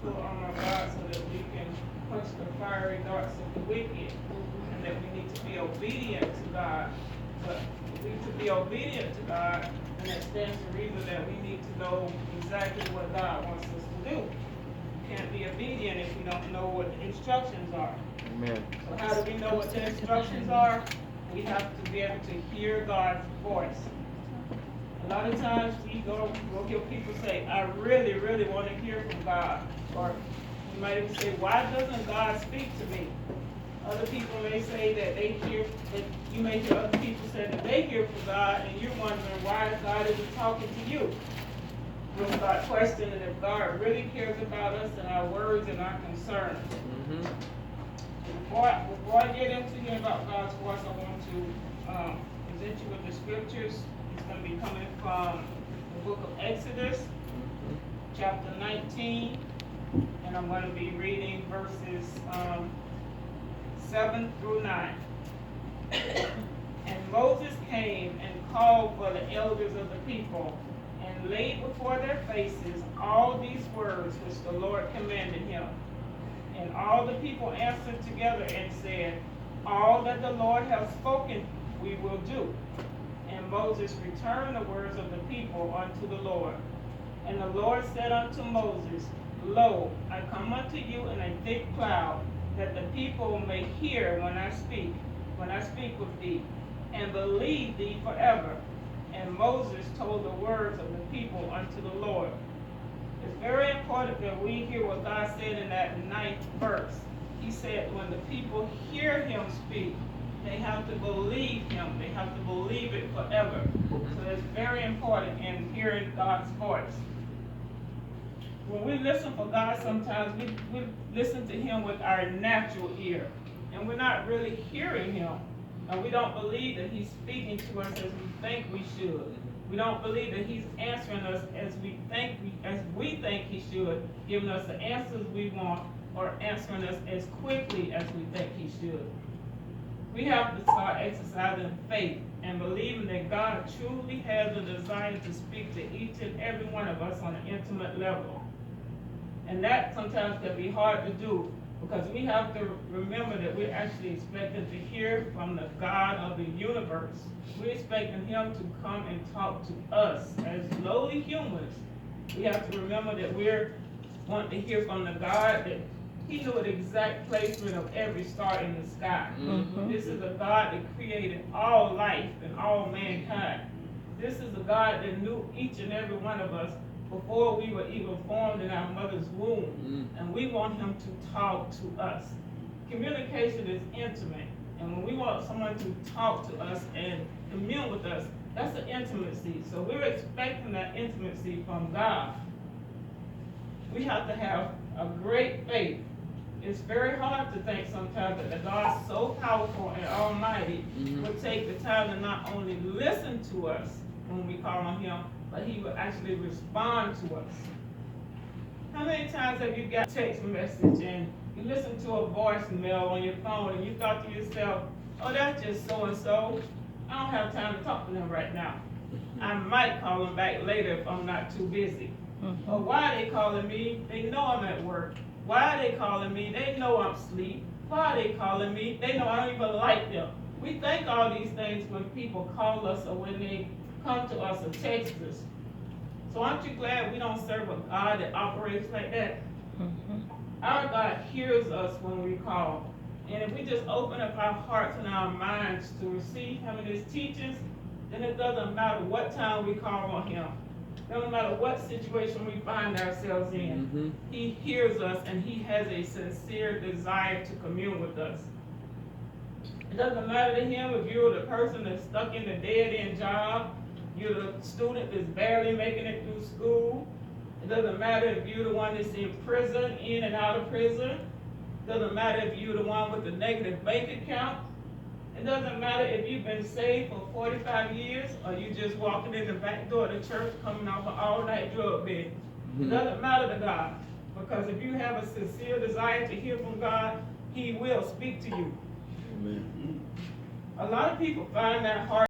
full armor of God so that we can quench the fiery darts of the wicked, and that we need to be obedient to God. But we need to be obedient to God, and that stands to reason that we need to know exactly what God wants us to do. We can't be obedient if we don't know what the instructions are. Amen. So how do we know what the instructions are? We have to be able to hear God's voice. A lot of times we'll hear people say, I really, really want to hear from God. Or you might even say, why doesn't God speak to me? Other people may say that you may hear other people say that they hear from God, and you're wondering why God isn't talking to you. We'll start questioning if God really cares about us and our words and our concerns. Before I get into hearing about God's voice, I want to present you with the scriptures. It's going to be coming from the book of Exodus, chapter 19, and I'm going to be reading verses 7 through 9. And Moses came and called for the elders of the people, and laid before their faces all these words which the Lord commanded him. And all the people answered together and said, all that the Lord hath spoken we will do. And Moses returned the words of the people unto the Lord. And the Lord said unto Moses, Lo, I come unto you in a thick cloud, that the people may hear when I speak with thee, and believe thee forever. And Moses told the words of the people unto the Lord. It's very important that we hear what God said in that 9th verse. He said when the people hear him speak, they have to believe him. They have to believe it forever. So it's very important in hearing God's voice. When we listen for God, sometimes we listen to him with our natural ear, and we're not really hearing him. And we don't believe that he's speaking to us as we think we should. We don't believe that he's answering us as we think he should, giving us the answers we want, or answering us as quickly as we think he should. We have to start exercising faith and believing that God truly has a desire to speak to each and every one of us on an intimate level. And that sometimes can be hard to do, because we have to remember that we're actually expecting to hear from the God of the universe. We're expecting him to come and talk to us as lowly humans. We have to remember that we're wanting to hear from the God that he knew the exact placement of every star in the sky. This is a God that created all life and all mankind. This is a God that knew each and every one of us before we were even formed in our mother's womb. And we want him to talk to us. Communication is intimate. And when we want someone to talk to us and commune with us, that's an intimacy. So we're expecting that intimacy from God. We have to have a great faith. It's very hard to think sometimes that the God so powerful and almighty would take the time to not only listen to us when we call on him, but he would actually respond to us. How many times have you got a text message and you listen to a voicemail on your phone and you thought to yourself, oh, that's just so-and-so. I don't have time to talk to them right now. I might call them back later if I'm not too busy. Or why are they calling me? They know I'm at work. Why are they calling me? They know I'm asleep. Why are they calling me? They know I don't even like them. We think all these things when people call us or when they come to us or text us. So aren't you glad we don't serve a God that operates like that? Our God hears us when we call. And if we just open up our hearts and our minds to receive him and his teachings, then it doesn't matter what time we call on him. It doesn't matter what situation we find ourselves in. He hears us and he has a sincere desire to commune with us. It doesn't matter to him if you're the person that's stuck in the dead-end job, you're the student that's barely making it through school. It doesn't matter if you're the one that's in prison, in and out of prison. It doesn't matter if you're the one with the negative bank account. It doesn't matter if you've been saved for 45 years or you just walking in the back door of the church coming off an all-night drug binge. It doesn't matter to God, because if you have a sincere desire to hear from God, he will speak to you. Amen. A lot of people find that hard